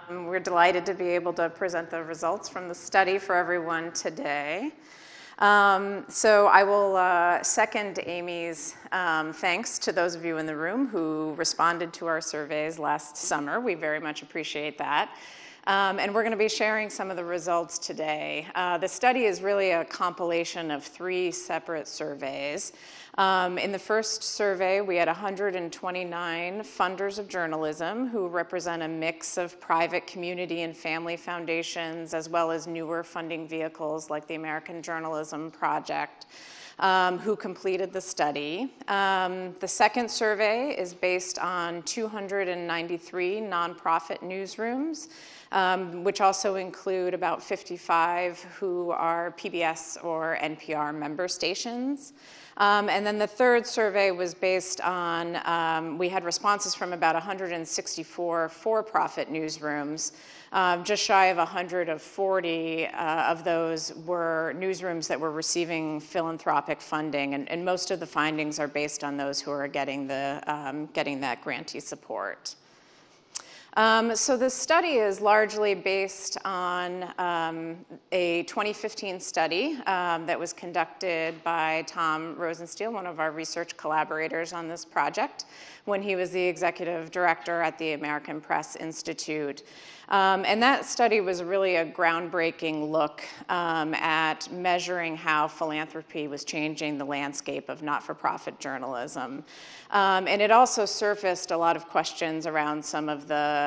We're delighted to be able to present the results from the study for everyone today. So I will second Amy's thanks to those of you in the room who responded to our surveys last summer. We very much appreciate that. And we're going to be sharing some of the results today. The study is really a compilation of 3 separate surveys. In the first survey, we had 129 funders of journalism who represent a mix of private, community, and family foundations, as well as newer funding vehicles like the American Journalism Project, who completed the study. The second survey is based on 293 nonprofit newsrooms, which also include about 55 who are PBS or NPR member stations. And then the third survey was based on, we had responses from about 164 for-profit newsrooms. Just shy of 140 of those were newsrooms that were receiving philanthropic funding, and most of the findings are based on those who are getting that grantee support. So the study is largely based on a 2015 study that was conducted by Tom Rosenstiel, one of our research collaborators on this project, when he was the executive director at the American Press Institute. And that study was really a groundbreaking look at measuring how philanthropy was changing the landscape of not-for-profit journalism. And it also surfaced a lot of questions around some of the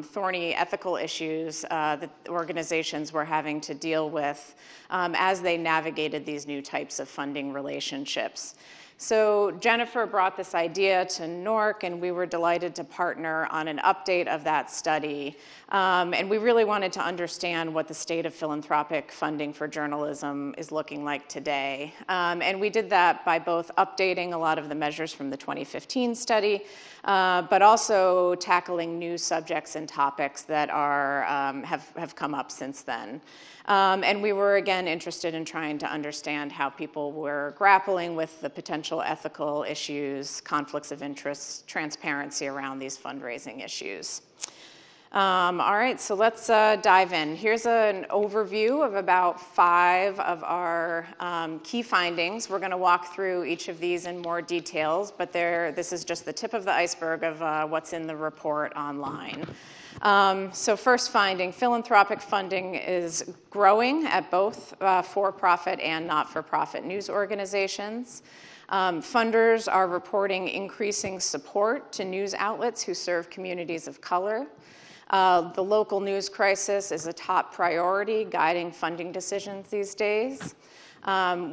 thorny ethical issues that organizations were having to deal with as they navigated these new types of funding relationships. So Jennifer brought this idea to NORC, and we were delighted to partner on an update of that study. And we really wanted to understand what the state of philanthropic funding for journalism is looking like today. And we did that by both updating a lot of the measures from the 2015 study, but also tackling new subjects and topics that have come up since then. And we were, again, interested in trying to understand how people were grappling with the potential ethical issues, conflicts of interest, transparency around these fundraising issues. All right, so let's dive in. Here's an overview of about 5 of our key findings. We're going to walk through each of these in more details, but this is just the tip of the iceberg of what's in the report online. So first finding, philanthropic funding is growing at both for-profit and not-for-profit news organizations. Funders are reporting increasing support to news outlets who serve communities of color. The local news crisis is a top priority guiding funding decisions these days.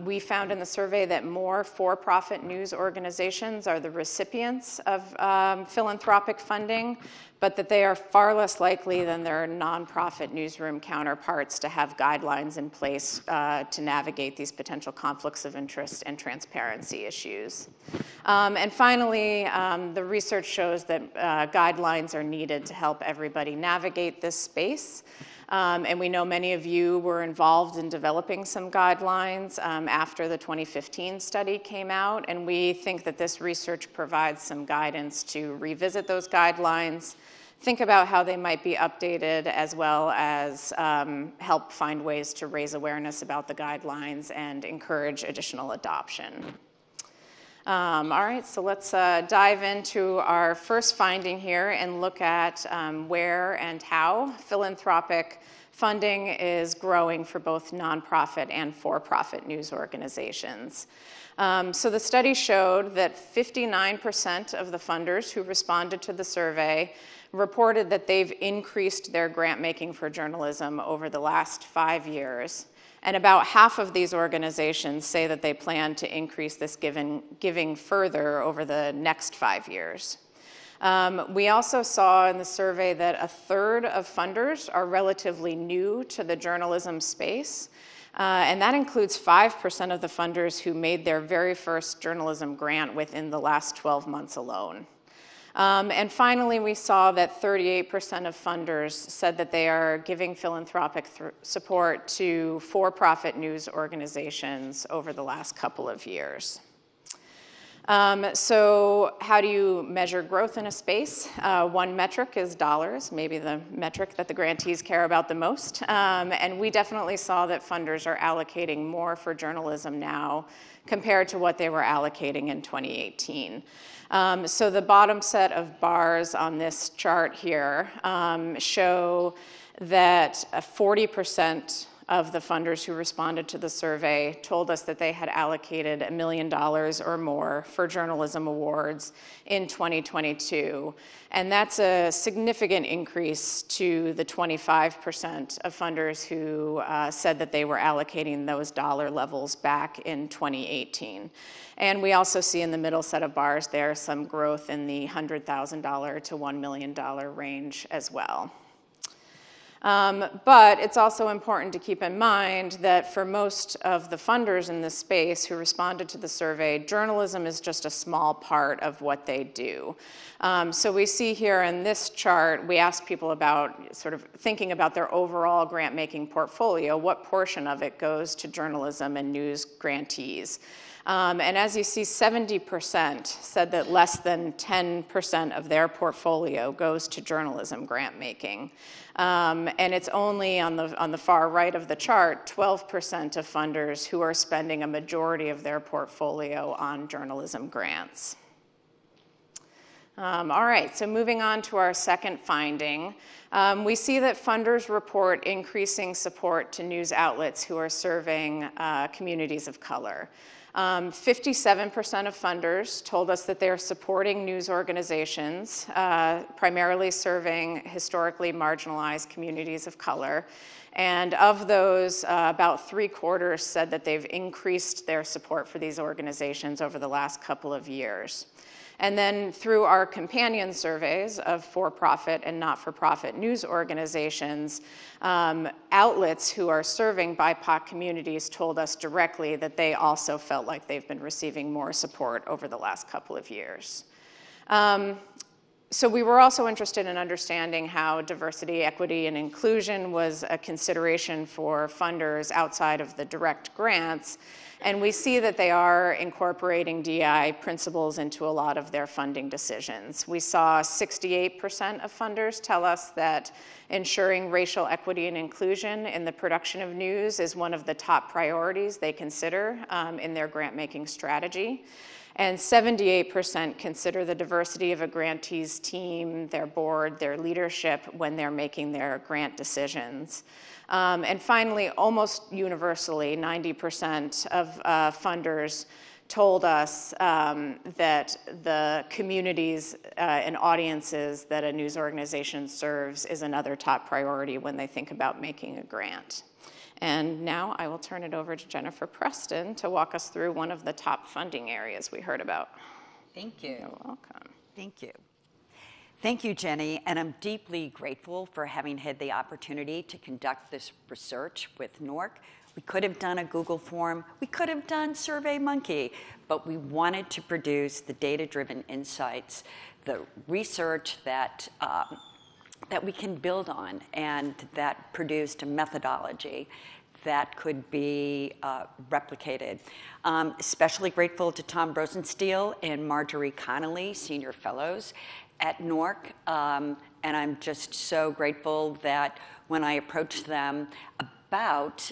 We found in the survey that more for-profit news organizations are the recipients of philanthropic funding, but that they are far less likely than their nonprofit newsroom counterparts to have guidelines in place to navigate these potential conflicts of interest and transparency issues. And finally, the research shows that guidelines are needed to help everybody navigate this space. And we know many of you were involved in developing some guidelines after the 2015 study came out, and we think that this research provides some guidance to revisit those guidelines, think about how they might be updated, as well as help find ways to raise awareness about the guidelines and encourage additional adoption. All right, so let's dive into our first finding here and look at where and how philanthropic funding is growing for both nonprofit and for-profit news organizations. So the study showed that 59% of the funders who responded to the survey reported that they've increased their grant making for journalism over the last 5 years. And about half of these organizations say that they plan to increase this giving further over the next 5 years. We also saw in the survey that 1/3 of funders are relatively new to the journalism space. And that includes 5% of the funders who made their very first journalism grant within the last 12 months alone. And finally, we saw that 38% of funders said that they are giving philanthropic support to for-profit news organizations over the last couple of years. So how do you measure growth in a space? One metric is dollars, maybe the metric that the grantees care about the most. And we definitely saw that funders are allocating more for journalism now compared to what they were allocating in 2018. So the bottom set of bars on this chart here show that 40% of the funders who responded to the survey told us that they had allocated $1 million or more for journalism awards in 2022. And that's a significant increase to the 25% of funders who said that they were allocating those dollar levels back in 2018. And we also see in the middle set of bars there some growth in the $100,000 to $1 million range as well. But it's also important to keep in mind that for most of the funders in this space who responded to the survey, journalism is just a small part of what they do. So we see here in this chart, we asked people about sort of thinking about their overall grant-making portfolio, what portion of it goes to journalism and news grantees. And as you see, 70% said that less than 10% of their portfolio goes to journalism grant making. And it's only on the far right of the chart, 12% of funders who are spending a majority of their portfolio on journalism grants. All right, so moving on to our second finding, we see that funders report increasing support to news outlets who are serving communities of color. 57% of funders told us that they're supporting news organizations, primarily serving historically marginalized communities of color. And of those, about 3/4 said that they've increased their support for these organizations over the last couple of years. And then through our companion surveys of for-profit and not-for-profit news organizations, outlets who are serving BIPOC communities told us directly that they also felt like they've been receiving more support over the last couple of years. So we were also interested in understanding how diversity, equity, and inclusion was a consideration for funders outside of the direct grants. And we see that they are incorporating DEI principles into a lot of their funding decisions. We saw 68% of funders tell us that ensuring racial equity and inclusion in the production of news is one of the top priorities they consider in their grant-making strategy. And 78% consider the diversity of a grantee's team, their board, their leadership when they're making their grant decisions. And finally, almost universally, 90% of funders told us that the communities and audiences that a news organization serves is another top priority when they think about making a grant. And now I will turn it over to Jennifer Preston to walk us through one of the top funding areas we heard about. Thank you. You're welcome. Thank you. Thank you, Jenny, and I'm deeply grateful for having had the opportunity to conduct this research with NORC. We could have done a Google form, we could have done SurveyMonkey, but we wanted to produce the data-driven insights, the research that we can build on, and that produced a methodology that could be replicated. Especially grateful to Tom Rosenstiel and Marjorie Connolly, Senior Fellows at NORC, and I'm just so grateful that when I approached them about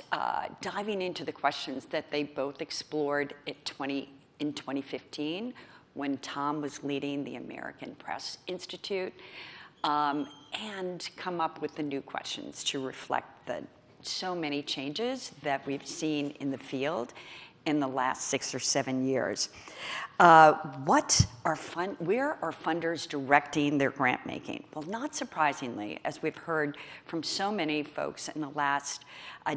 diving into the questions that they both explored in 2015 when Tom was leading the American Press Institute, and come up with the new questions to reflect the so many changes that we've seen in the field in the last 6 or 7 years. Where are funders directing their grant making? Well, not surprisingly, as we've heard from so many folks in the last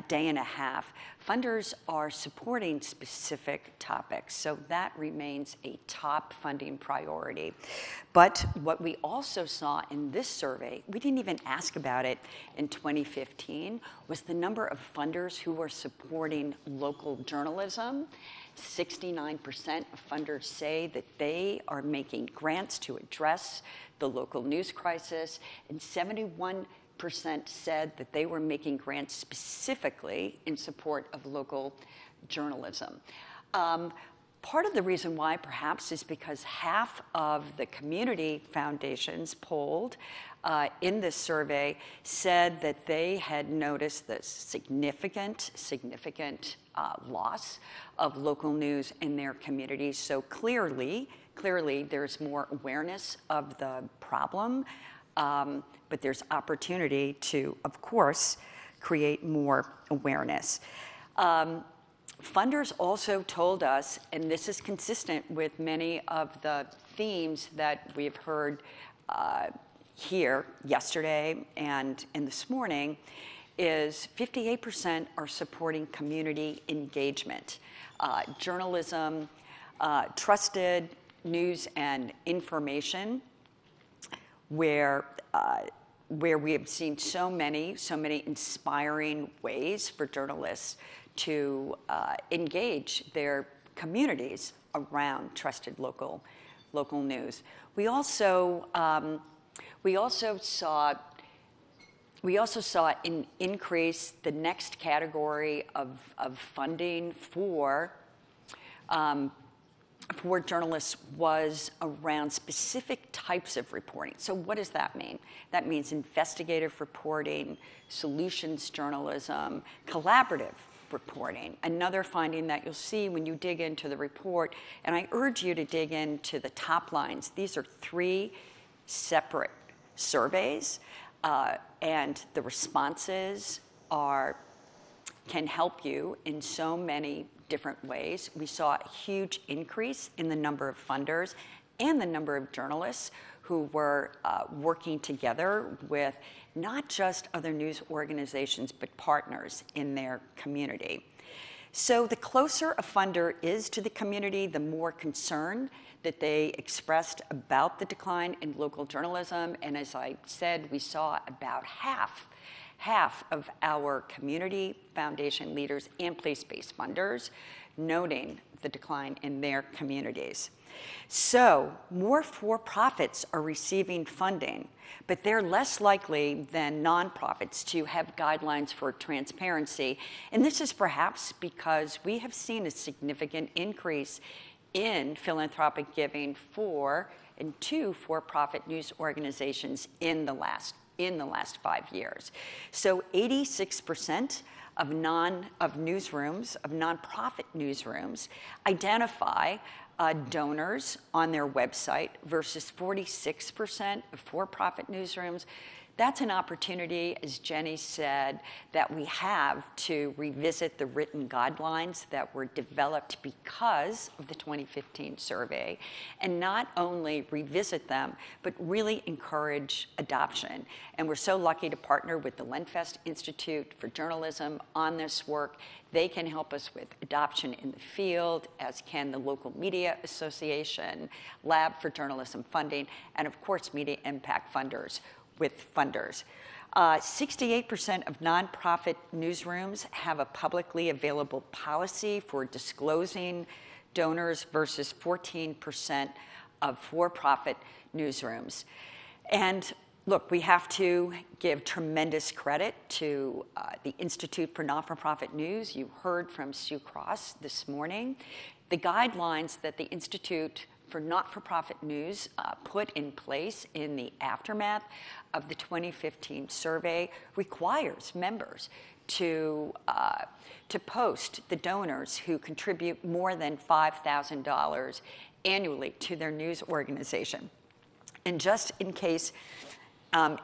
day and a half, funders are supporting specific topics, so that remains a top funding priority. But what we also saw in this survey, we didn't even ask about it in 2015, was the number of funders who were supporting local journalism. 69% of funders say that they are making grants to address the local news crisis, and 71% said that they were making grants specifically in support of local journalism. Part of the reason why, perhaps, is because half of the community foundations polled in this survey said that they had noticed the significant loss of local news in their communities. So clearly, there's more awareness of the problem, but there's opportunity to, of course, create more awareness. Funders also told us, and this is consistent with many of the themes that we've heard here yesterday and this morning, is 58% are supporting community engagement. Journalism, trusted news and information, where we have seen so many inspiring ways for journalists to engage their communities around trusted local news. We also saw an increase. The next category of funding for journalists was around specific types of reporting. So what does that mean? That means investigative reporting, solutions journalism, collaborative reporting. Another finding that you'll see when you dig into the report, and I urge you to dig into the top lines. These are 3 separate surveys, and the responses can help you in so many different ways. We saw a huge increase in the number of funders and the number of journalists who were working together with not just other news organizations, but partners in their community. So the closer a funder is to the community, the more concern that they expressed about the decline in local journalism. And as I said, we saw about half of our community foundation leaders and place-based funders noting the decline in their communities. So more for-profits are receiving funding, but they're less likely than nonprofits to have guidelines for transparency. And this is perhaps because we have seen a significant increase in philanthropic giving to for-profit news organizations in the last 5 years. So 86% of nonprofit newsrooms identify donors on their website versus 46% of for-profit newsrooms. That's an opportunity, as Jenny said, that we have to revisit the written guidelines that were developed because of the 2015 survey, and not only revisit them, but really encourage adoption. And we're so lucky to partner with the Lenfest Institute for Journalism on this work. They can help us with adoption in the field, as can the Local Media Association, Lab for Journalism Funding, and of course, Media Impact Funders with funders. 68% of nonprofit newsrooms have a publicly available policy for disclosing donors versus 14% of for-profit newsrooms. And look, we have to give tremendous credit to the Institute for Not-for-Profit News. You heard from Sue Cross this morning. The guidelines that the Institute for Not-for-Profit News put in place in the aftermath of the 2015 survey requires members to post the donors who contribute more than $5,000 annually to their news organization. And just in case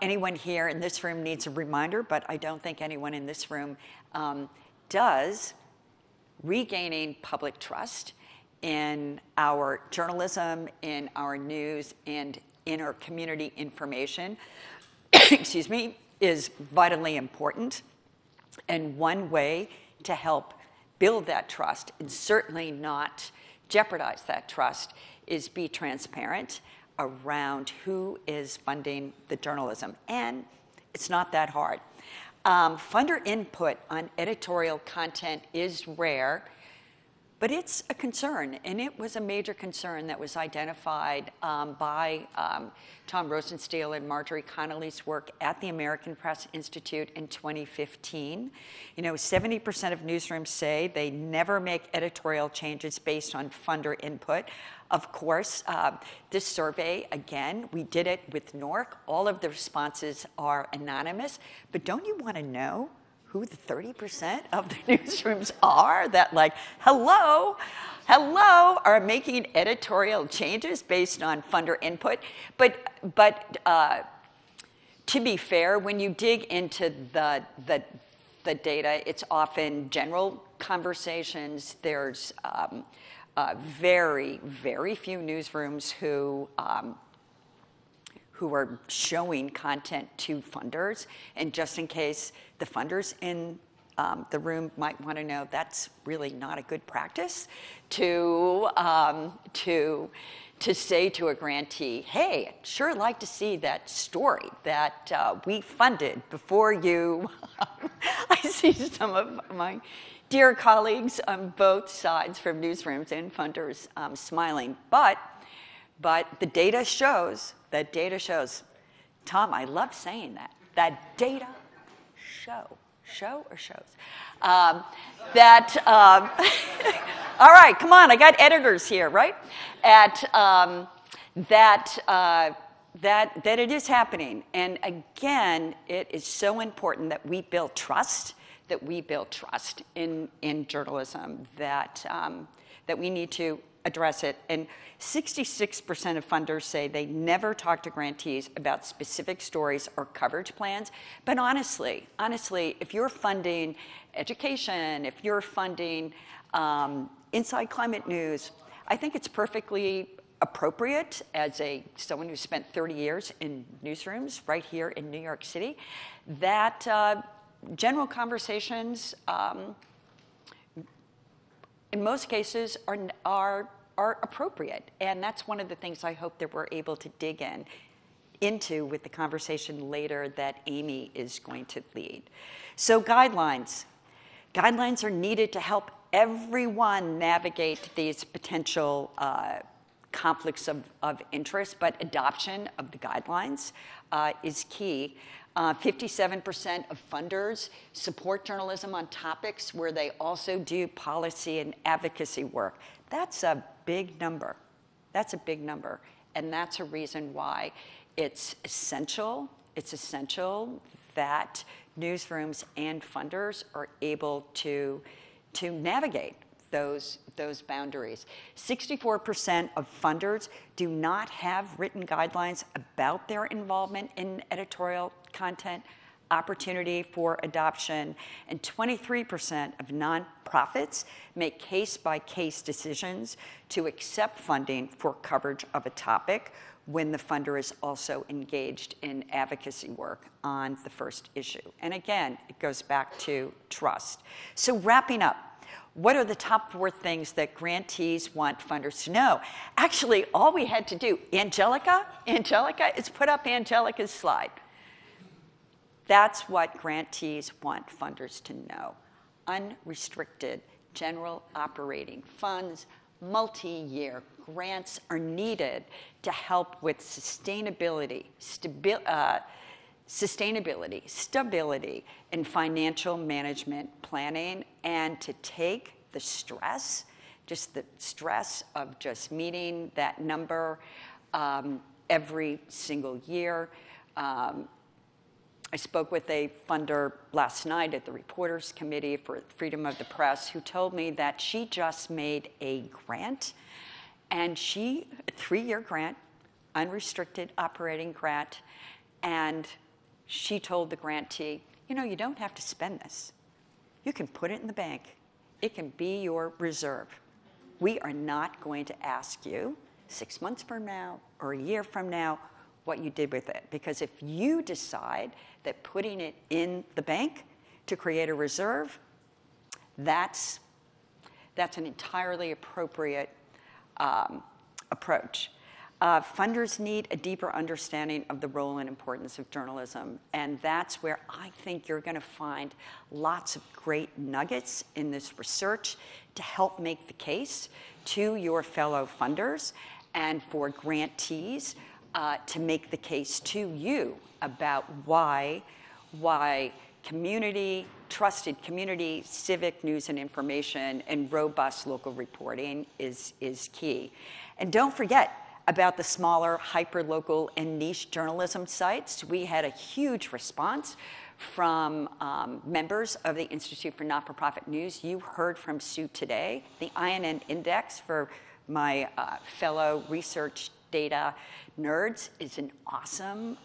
anyone here in this room needs a reminder, but I don't think anyone in this room does, regaining public trust in our journalism, in our news, and in our community information, excuse me, is vitally important. And one way to help build that trust, and certainly not jeopardize that trust, is be transparent around who is funding the journalism. And it's not that hard. Funder input on editorial content is rare, But it's a concern, and it was a major concern that was identified by Tom Rosenstiel and Marjorie Connolly's work at the American Press Institute in 2015. 70% of newsrooms say they never make editorial changes based on funder input. Of course, this survey, again, we did it with NORC. All of the responses are anonymous, but don't you want to know who the 30% of the newsrooms are that, like, hello, are making editorial changes based on funder input? But to be fair, when you dig into the data, it's often general conversations. There's very, very few newsrooms who are showing content to funders. And just in case the funders in the room might want to know, that's really not a good practice to say to a grantee, hey, I'd sure like to see that story that we funded before you. I see some of my dear colleagues on both sides from newsrooms and funders smiling. But the data shows, Tom, I love saying that data shows. All right, come on, I got editors here, right? That it is happening. And again, it is so important that we build trust, in journalism, that we need to address it. And 66% of funders say they never talk to grantees about specific stories or coverage plans. But honestly, if you're funding education, if you're funding inside climate news, I think it's perfectly appropriate as someone who spent 30 years in newsrooms right here in New York City, that general conversations in most cases are appropriate. And that's one of the things I hope that we're able to dig into with the conversation later that Amy is going to lead. So guidelines. Guidelines are needed to help everyone navigate these potential conflicts of interest, but adoption of the guidelines is key. 57% of funders support journalism on topics where they also do policy and advocacy work. That's a big number. And that's a reason why it's essential that newsrooms and funders are able to navigate those boundaries. 64% of funders do not have written guidelines about their involvement in editorial content, opportunity for adoption, and 23% of nonprofits make case-by-case decisions to accept funding for coverage of a topic when the funder is also engaged in advocacy work on the first issue. And again, it goes back to trust. So wrapping up, what are the top 4 things that grantees want funders to know? Actually, all we had to do, Angelica, is put up Angelica's slide. That's what grantees want funders to know. Unrestricted general operating funds, multi-year grants are needed to help with stability, and financial management planning, and to take the stress, of just meeting that number every single year. I spoke with a funder last night at the Reporters Committee for Freedom of the Press who told me that she just made a grant, and a 3-year grant, unrestricted operating grant, and she told the grantee, you don't have to spend this. You can put it in the bank. It can be your reserve. We are not going to ask you 6 months from now or a year from now what you did with it. Because if you decide that putting it in the bank to create a reserve, that's an entirely appropriate approach. funders need a deeper understanding of the role and importance of journalism, and that's where I think you're going to find lots of great nuggets in this research to help make the case to your fellow funders and for grantees to make the case to you about why trusted community, civic news and information, and robust local reporting is key. And don't forget about the smaller, hyper-local, and niche journalism sites. We had a huge response from members of the Institute for Not-for-Profit News. You heard from Sue today. The INN Index for my fellow research data nerds is an awesome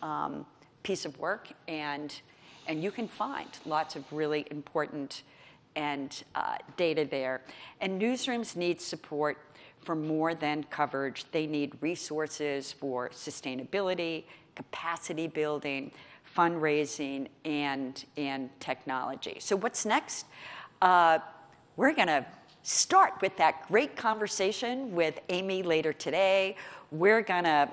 piece of work, and you can find lots of really important and data there. And newsrooms need support for more than coverage. They need resources for sustainability, capacity building, fundraising, and technology. So what's next? We're going to start with that great conversation with Amy later today. We're going to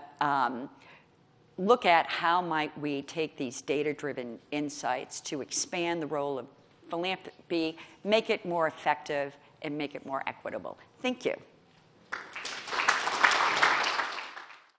look at how might we take these data-driven insights to expand the role of philanthropy, make it more effective, and make it more equitable. Thank you.